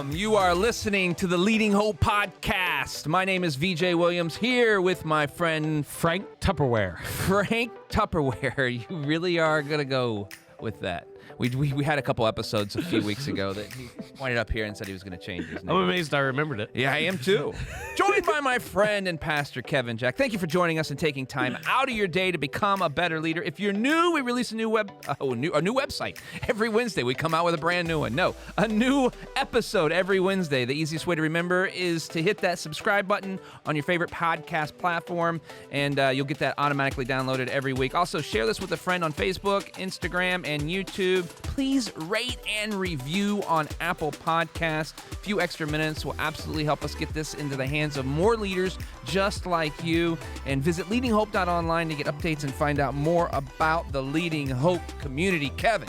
Welcome. You are listening to the Leading Hope Podcast. My name is VJ Williams, here with my friend Frank Tupperware. Frank Tupperware. You really are going to go with that. We had a couple episodes a few weeks ago that he pointed up here and said he was going to change his name. I'm amazed I remembered it. Yeah, I am too. Joined by my friend and pastor, Kevin Jack. Thank you for joining us and taking time out of your day to become a better leader. If you're new, we release a new website every Wednesday. We come out with a brand new one. No, a new episode every Wednesday. The easiest way to remember is to hit that subscribe button on your favorite podcast platform, and you'll get that automatically downloaded every week. Also, share this with a friend on Facebook, Instagram, and YouTube. Please rate and review on Apple Podcasts. A few extra minutes will absolutely help us get this into the hands of more leaders just like you. And visit leadinghope.online to get updates and find out more about the Leading Hope community. Kevin,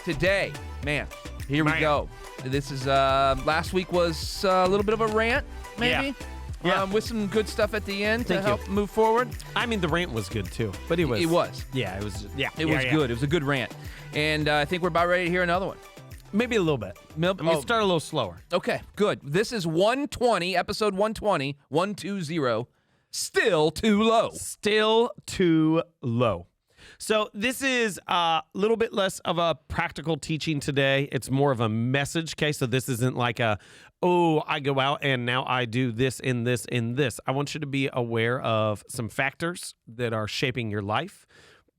today, man, here we go. This is, last week was a little bit of a rant, maybe? Yeah. With some good stuff at the end to Thank help you. move forward. I mean, the rant was good too, but it was. It was. Yeah, it was. Yeah, It was good. It was a good rant. And I think we're about ready to hear another one. Maybe a little bit. Let me start a little slower. Okay, good. This is 120, episode 120, 120, still too low. Still too low. So this is a little bit less of a practical teaching today. It's more of a message case. So this isn't like I go out and now I do this and this and this. I want you to be aware of some factors that are shaping your life,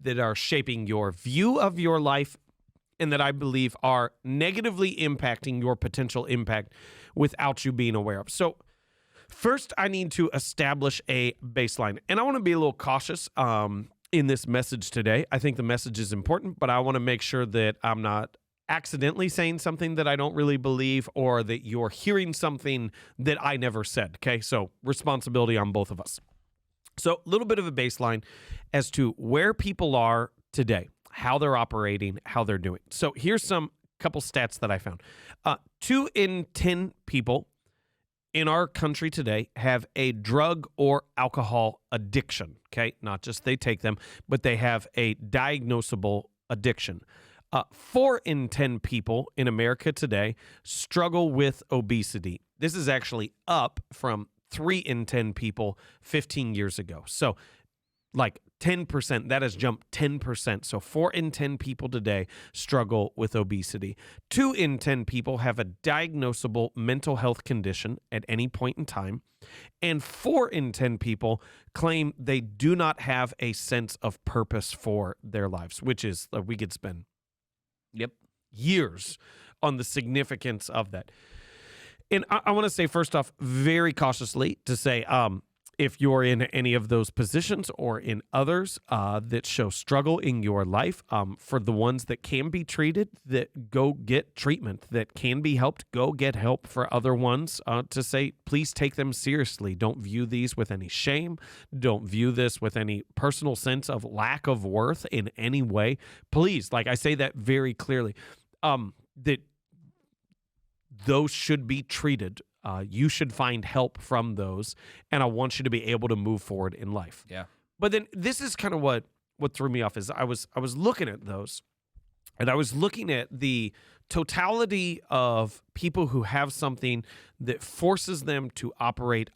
that are shaping your view of your life, and that I believe are negatively impacting your potential impact without you being aware of. So first, I need to establish a baseline. And I want to be a little cautious in this message today. I think the message is important, but I want to make sure that I'm not accidentally saying something that I don't really believe, or that you're hearing something that I never said, okay? So responsibility on both of us. So a little bit of a baseline as to where people are today, how they're operating, how they're doing. So here's some couple stats that I found. 2 in 10 people in our country today have a drug or alcohol addiction, okay? Not just they take them, but they have a diagnosable addiction. 4 in 10 people in America today struggle with obesity. This is actually up from 3 in 10 people 15 years ago. So like 10%, that has jumped 10%. So 4 in 10 people today struggle with obesity. 2 in 10 people have a diagnosable mental health condition at any point in time. And 4 in 10 people claim they do not have a sense of purpose for their lives, which is, we could spend years on the significance of that. And I want to say, first off, very cautiously to say, if you're in any of those positions or in others that show struggle in your life, for the ones that can be treated, that go get treatment, that can be helped, go get help. For other ones, to say, please take them seriously. Don't view these with any shame. Don't view this with any personal sense of lack of worth in any way. Please, like I say that very clearly, that those should be treated. You should find help from those, and I want you to be able to move forward in life. Yeah. But then this is kind of what threw me off is I was looking at those, and I was looking at the totality of people who have something that forces them to operate.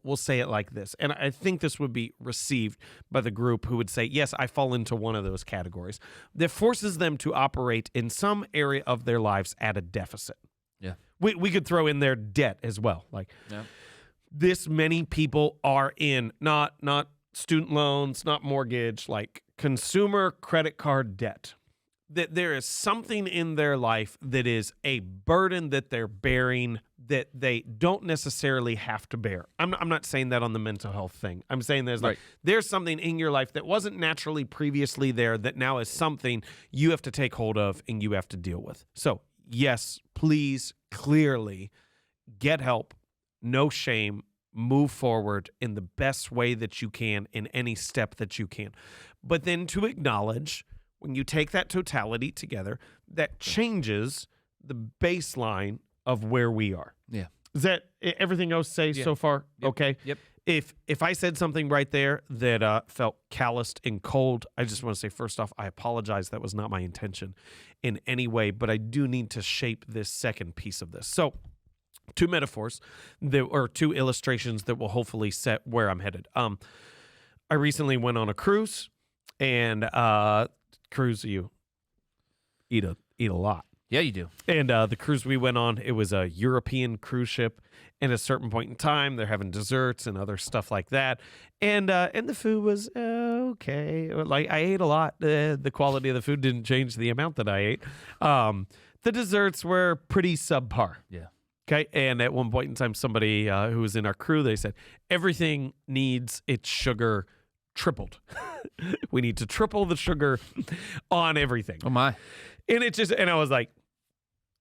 We'll say it like this, and I think this would be received by the group who would say, yes, I fall into one of those categories, that forces them to operate in some area of their lives at a deficit. Yeah. We could throw in their debt as well. Like this many people are in not student loans, not mortgage, like consumer credit card debt. That there is something in their life that is a burden that they're bearing that they don't necessarily have to bear. I'm not saying that on the mental health thing. I'm saying there's something in your life that wasn't naturally previously there that now is something you have to take hold of and you have to deal with. So yes, please, clearly, get help, no shame, move forward in the best way that you can in any step that you can. But then to acknowledge, when you take that totality together, that changes the baseline of where we are. Yeah. Is that everything else say so far? Yep. Okay. Yep. If I said something right there that felt calloused and cold, I just want to say, first off, I apologize. That was not my intention in any way, but I do need to shape this second piece of this. So two metaphors or two illustrations that will hopefully set where I'm headed. I recently went on a cruise, and cruise you eat a lot. Yeah, you do. And the cruise we went on, it was a European cruise ship. And at a certain point in time, they're having desserts and other stuff like that. And the food was okay. Like, I ate a lot. The quality of the food didn't change the amount that I ate. The desserts were pretty subpar. Yeah. Okay. And at one point in time, somebody who was in our crew, they said, everything needs its sugar tripled. We need to triple the sugar on everything. Oh, my. And I was like,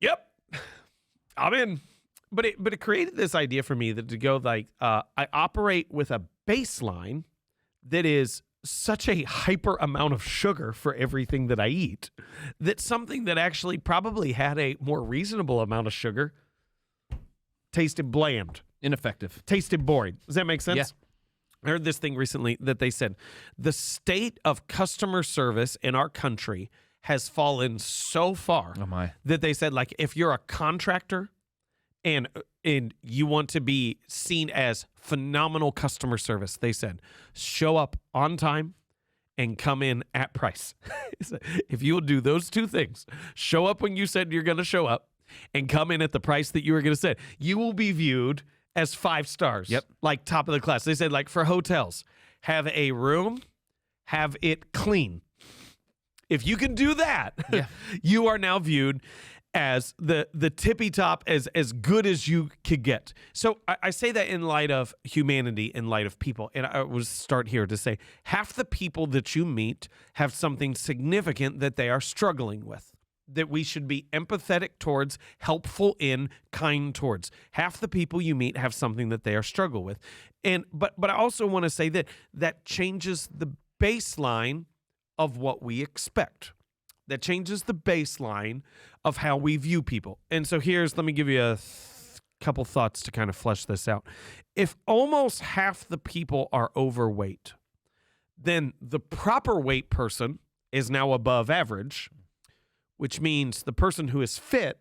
yep, I'm in. But it created this idea for me that to go like, I operate with a baseline that is such a hyper amount of sugar for everything that I eat that something that actually probably had a more reasonable amount of sugar tasted bland. Ineffective. Tasted boring. Does that make sense? Yeah. I heard this thing recently that they said the state of customer service in our country has fallen so far Oh, my. that they said, like, if you're a contractor and you want to be seen as phenomenal customer service, they said, show up on time and come in at price. If you'll do those two things, show up when you said you're going to show up and come in at the price that you were going to set, you will be viewed as 5 stars. Yep. Like top of the class. They said, like, for hotels, have a room, have it clean. If you can do that, Yeah. you are now viewed as the tippy top, as good as you could get. So I say that in light of humanity, in light of people. And I will start here to say half the people that you meet have something significant that they are struggling with, that we should be empathetic towards, helpful in, kind towards. Half the people you meet have something that they are struggle with. But I also want to say that changes the baseline of what we expect. That changes the baseline of how we view people. And so let me give you a couple thoughts to kind of flesh this out. If almost half the people are overweight, then the proper weight person is now above average, which means the person who is fit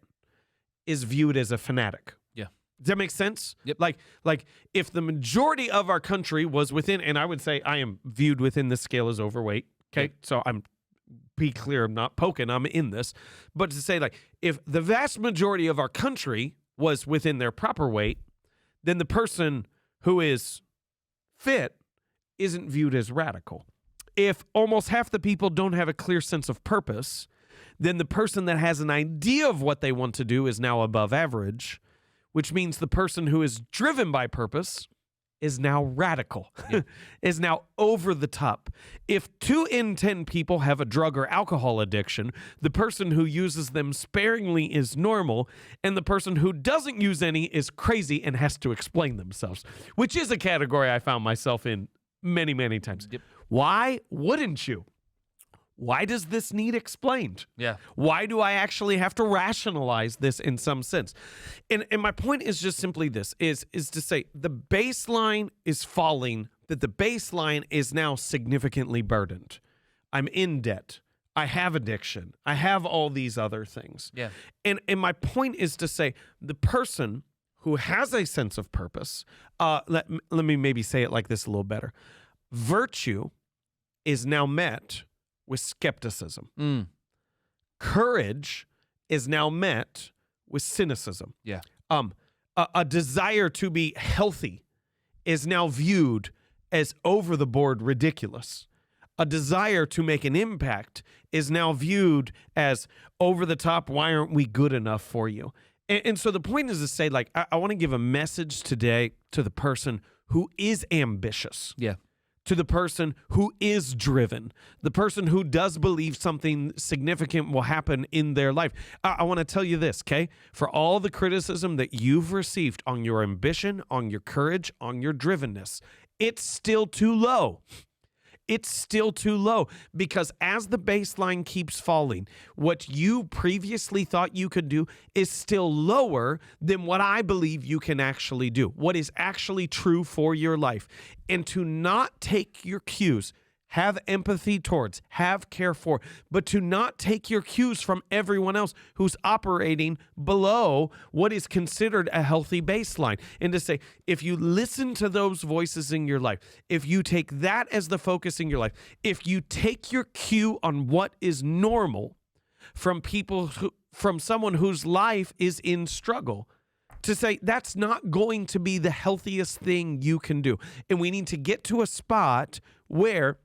is viewed as a fanatic. Yeah. Does that make sense? Yep. Like if the majority of our country was within, and I would say I am viewed within this scale as overweight. Okay. Yep. So be clear, I'm not poking, I'm in this. But to say, like, if the vast majority of our country was within their proper weight, then the person who is fit isn't viewed as radical. If almost half the people don't have a clear sense of purpose, then the person that has an idea of what they want to do is now above average, which means the person who is driven by purpose is now radical, is now over the top. If 2 in 10 people have a drug or alcohol addiction, the person who uses them sparingly is normal, and the person who doesn't use any is crazy and has to explain themselves, which is a category I found myself in many, many times. Yep. Why wouldn't you? Why does this need explained? Yeah. Why do I actually have to rationalize this in some sense? And my point is just simply this, is to say the baseline is falling, that the baseline is now significantly burdened. I'm in debt. I have addiction. I have all these other things. Yeah. And my point is to say the person who has a sense of purpose, let me maybe say it like this a little better. Virtue is now met with skepticism. Courage is now met with cynicism. Yeah. A desire to be healthy is now viewed as over the board ridiculous. A desire to make an impact is now viewed as over the top. Why aren't we good enough for you? And so the point is to say, like, I want to give a message today to the person who is ambitious. Yeah. To the person who is driven, the person who does believe something significant will happen in their life. I want to tell you this, okay? For all the criticism that you've received on your ambition, on your courage, on your drivenness, it's still too low. It's still too low because as the baseline keeps falling, what you previously thought you could do is still lower than what I believe you can actually do, what is actually true for your life. And to not take your cues, have empathy towards, have care for, but to not take your cues from everyone else who's operating below what is considered a healthy baseline. And to say, if you listen to those voices in your life, if you take that as the focus in your life, if you take your cue on what is normal from from someone whose life is in struggle, to say that's not going to be the healthiest thing you can do. And we need to get to a spot where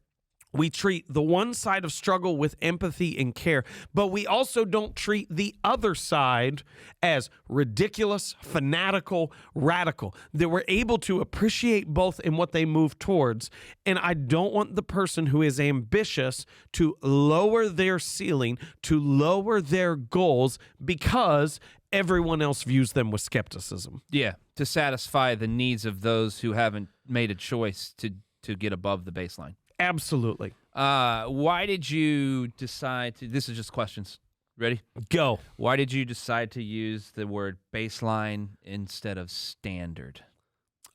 we treat the one side of struggle with empathy and care, but we also don't treat the other side as ridiculous, fanatical, radical. That we're able to appreciate both in what they move towards. And I don't want the person who is ambitious to lower their ceiling, to lower their goals because everyone else views them with skepticism. Yeah, to satisfy the needs of those who haven't made a choice to get above the baseline. Absolutely. Why did you decide to, this is just questions. Ready? Go. Why did you decide to use the word baseline instead of standard?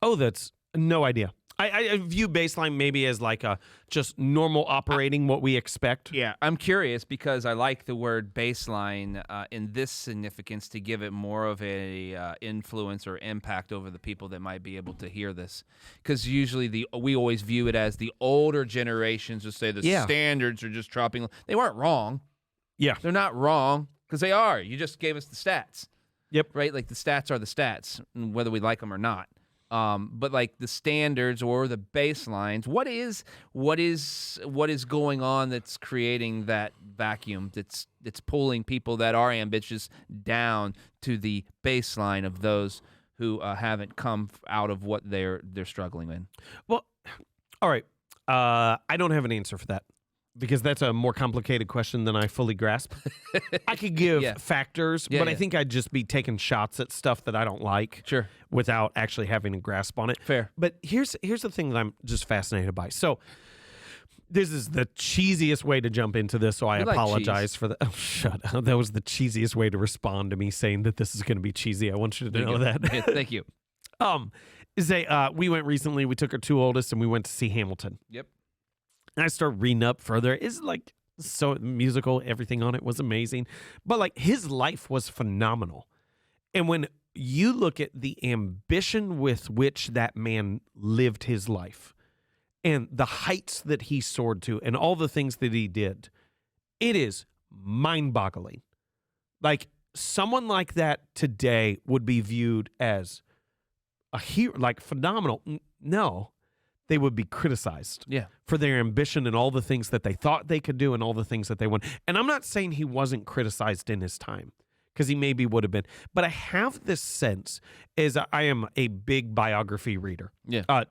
Oh, that's no idea. I view baseline maybe as like a just normal operating, what we expect. Yeah, I'm curious because I like the word baseline in this significance to give it more of a influence or impact over the people that might be able to hear this. Because usually we always view it as the older generations will say the standards are just dropping. They weren't wrong. Yeah. They're not wrong because they are. You just gave us the stats. Yep. Right? Like the stats are the stats, whether we like them or not. But like the standards or the baselines, what is going on that's creating that vacuum that's pulling people that are ambitious down to the baseline of those who haven't come out of what they're struggling in? Well, all right. I don't have an answer for that because that's a more complicated question than I fully grasp. I could give factors, but I think I'd just be taking shots at stuff that I don't like. Sure. Without actually having a grasp on it. Fair. But here's the thing that I'm just fascinated by. So this is the cheesiest way to jump into this, so I apologize for the. Oh, shut up. That was the cheesiest way to respond to me saying that this is going to be cheesy. I want you to know that. Yeah, thank you. We went recently. We took our two oldest and we went to see Hamilton. Yep. And I started reading up further. It's like so musical. Everything on it was amazing, but like his life was phenomenal. And when you look at the ambition with which that man lived his life and the heights that he soared to and all the things that he did, it is mind-boggling. Like someone like that today would be viewed as a hero, like phenomenal. No, they would be criticized for their ambition and all the things that they thought they could do and all the things that they want. And I'm not saying he wasn't criticized in his time, because he maybe would have been. But I have this sense, as I am a big biography reader. Yeah.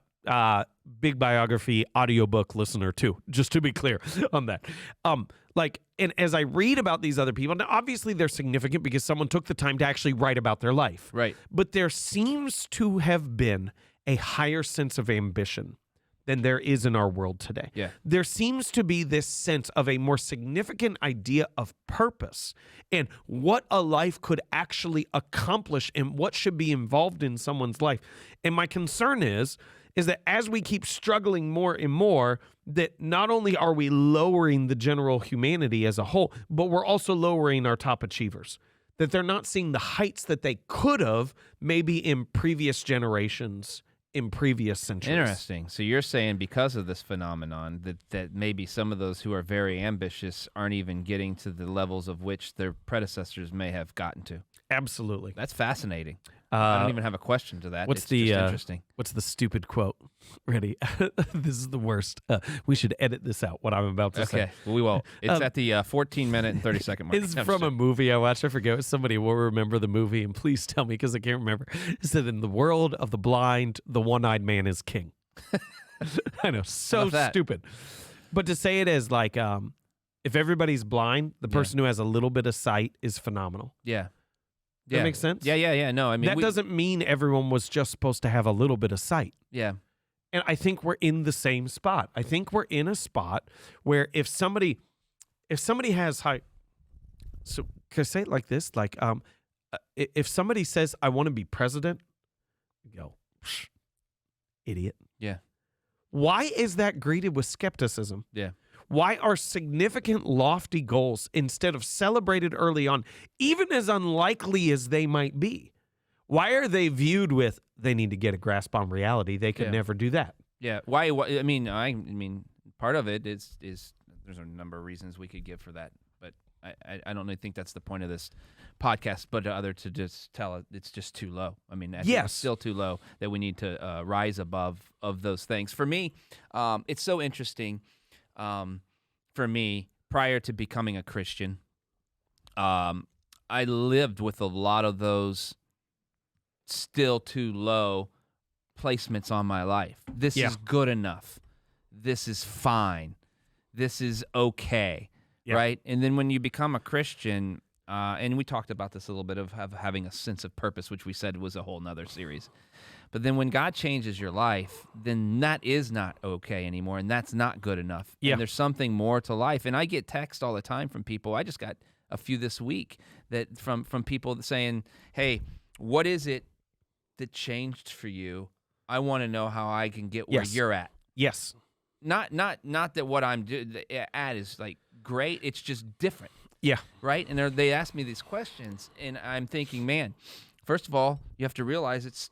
Big biography audiobook listener too, just to be clear on that. And as I read about these other people, now obviously they're significant because someone took the time to actually write about their life. Right. But there seems to have been a higher sense of ambition than there is in our world today. Yeah. There seems to be this sense of a more significant idea of purpose and what a life could actually accomplish and what should be involved in someone's life. And my concern is that as we keep struggling more and more, that not only are we lowering the general humanity as a whole, but we're also lowering our top achievers. That they're not seeing the heights that they could have maybe in previous generations, in previous centuries. Interesting. So you're saying because of this phenomenon that maybe some of those who are very ambitious aren't even getting to the levels of which their predecessors may have gotten to. Absolutely. That's fascinating. I don't even have a question to that. It's just interesting. What's the stupid quote? Ready? This is the worst. We should edit this out, what I'm about to say. Okay, well, we will. It's at the 14-minute and 30-second mark. It's from a movie I watched. I forget. Somebody will remember the movie, and please tell me because I can't remember. It said, in the world of the blind, the one-eyed man is king. I know. So stupid. But to say it as like, if everybody's blind, the person who has a little bit of sight is phenomenal. Yeah. That makes sense? Yeah. No, I mean... That doesn't mean everyone was just supposed to have a little bit of sight. Yeah. And I think we're in the same spot. I think we're in a spot where if somebody has high... So, can I say it like this? Like, if somebody says, I want to be president, you go, idiot. Yeah. Why is that greeted with skepticism? Yeah. Why are significant, lofty goals, instead of celebrated early on, even as unlikely as they might be, why are they viewed with, they need to get a grasp on reality? They could Yeah. never do that. Yeah. Why? I mean, part of it is there's a number of reasons we could give for that, but I don't really think that's the point of this podcast, but other to just tell it it's just too low. I mean, I think Yes. it's still too low that we need to rise above of those things. For me, it's so interesting. For me, prior to becoming a Christian, I lived with a lot of those still too low placements on my life. This Yeah. is good enough. This is fine. This is okay. Yeah. Right? And then when you become a Christian, and we talked about this a little bit of having a sense of purpose, which we said was a whole nother series. But then when God changes your life, then that is not okay anymore, and that's not good enough. Yeah. And there's something more to life. And I get texts all the time from people. I just got a few this week that from people saying, "Hey, what is it that changed for you? I want to know how I can get where Yes. you're at." Yes. Not that what I'm at is like great. It's just different, Yeah. right? And they ask me these questions, and I'm thinking, man, first of all, you have to realize it's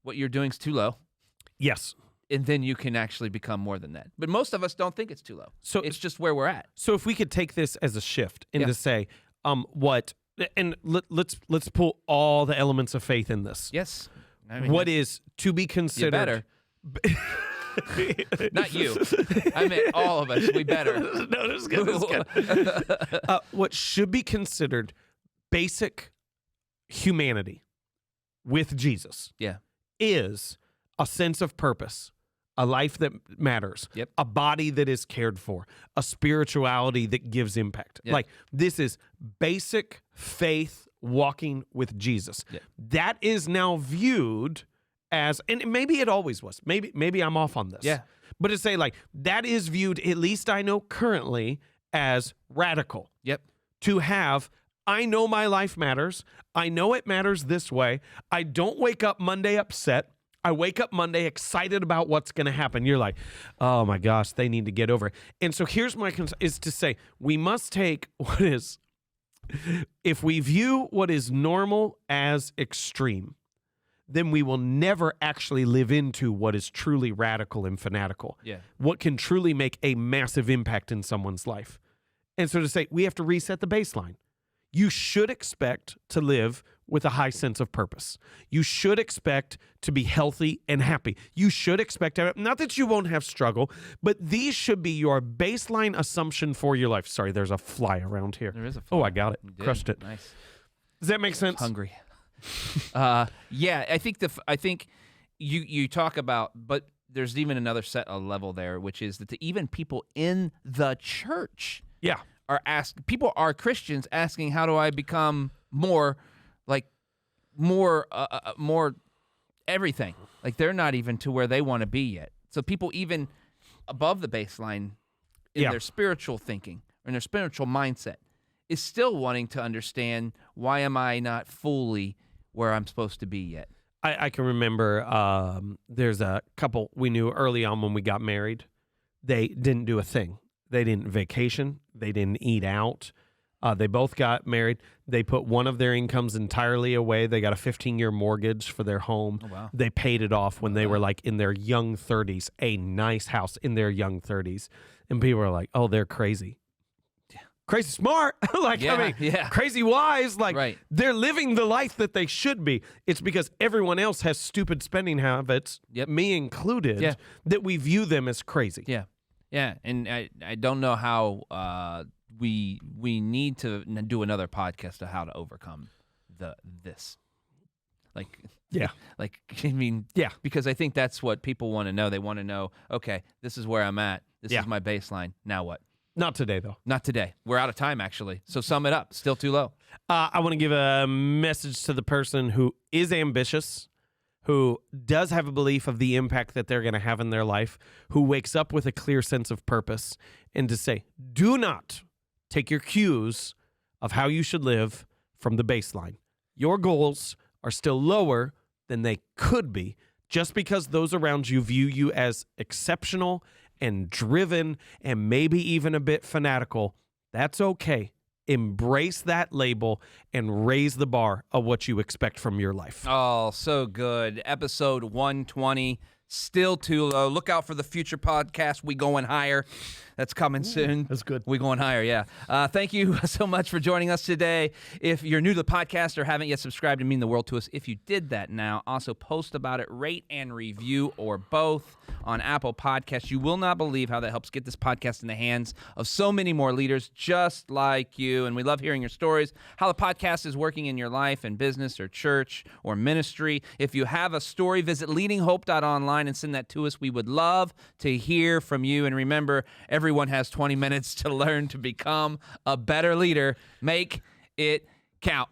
what you're doing is too low, Yes. and then you can actually become more than that. But most of us don't think it's too low. So It's just where we're at. So if we could take this as a shift and Yeah. to say, what, and let's pull all the elements of faith in this. Yes. I mean, What is to be you considered? better. Not you. I meant all of us. We better. No, this is good. This is good. What should be considered basic humanity with Jesus Yeah. is a sense of purpose, a life that matters, Yep. a body that is cared for, a spirituality that gives impact. Yep. Like this is basic faith walking with Jesus. Yep. That is now viewed as, and maybe it always was. Maybe I'm off on this. Yeah. But to say like that is viewed, at least I know currently, as radical. Yep. To have, I know my life matters. I know it matters this way. I don't wake up Monday upset. I wake up Monday excited about what's going to happen. You're like, oh my gosh, they need to get over it. And so here's my concern is to say, we must take what is, if we view what is normal as extreme, then we will never actually live into what is truly radical and fanatical. Yeah. What can truly make a massive impact in someone's life. And so to say, we have to reset the baseline. You should expect to live with a high sense of purpose. You should expect to be healthy and happy. You should expect, not that you won't have struggle, but these should be your baseline assumption for your life. Sorry, there's a fly around here. There is a Oh, I got it. You did. Crushed it. Nice. Does that make sense? Hungry. Yeah, I think you talk about, but there's even another set of level there, which is that even people in the church Yeah. people are Christians asking, how do I become more more everything? Like they're not even to where they want to be yet. So people even above the baseline in Yeah. their spiritual thinking or in their spiritual mindset is still wanting to understand, why am I not fully where I'm supposed to be yet? I can remember there's a couple we knew early on when we got married. They didn't do a thing. They didn't vacation. They didn't eat out. They both got married. They put one of their incomes entirely away. They got a 15-year mortgage for their home. Oh, wow. They paid it off when they were like in their young 30s, a nice house in their young 30s. And people are like, oh, they're crazy. Crazy smart. Crazy wise. Like Right. they're living the life that they should be. It's because everyone else has stupid spending habits, Yep. me included, Yeah. that we view them as crazy. Yeah, yeah, and I don't know how we need to do another podcast of how to overcome this. Like, Yeah. like I mean, Yeah. because I think that's what people want to know. They want to know, okay, this is where I'm at. This Yeah. is my baseline. Now what? Not today, though. Not today. We're out of time, actually. So sum it up. Still too low. I want to give a message to the person who is ambitious, who does have a belief of the impact that they're going to have in their life, who wakes up with a clear sense of purpose, and to say, do not take your cues of how you should live from the baseline. Your goals are still lower than they could be. Just because those around you view you as exceptional and driven and maybe even a bit fanatical, that's okay. Embrace that label and raise the bar of what you expect from your life. Oh, so good. Episode 120, still too low. Look out for the future podcast, We Going Higher. That's coming soon. That's good. We Going Higher, yeah. Thank you so much for joining us today. If you're new to the podcast or haven't yet subscribed, it means the world to us. If you did that now, also post about it, rate and review, or both on Apple Podcasts. You will not believe how that helps get this podcast in the hands of so many more leaders just like you. And we love hearing your stories, how the podcast is working in your life and business or church or ministry. If you have a story, visit leadinghope.online and send that to us. We would love to hear from you. And remember, everyone has 20 minutes to learn to become a better leader. Make it count.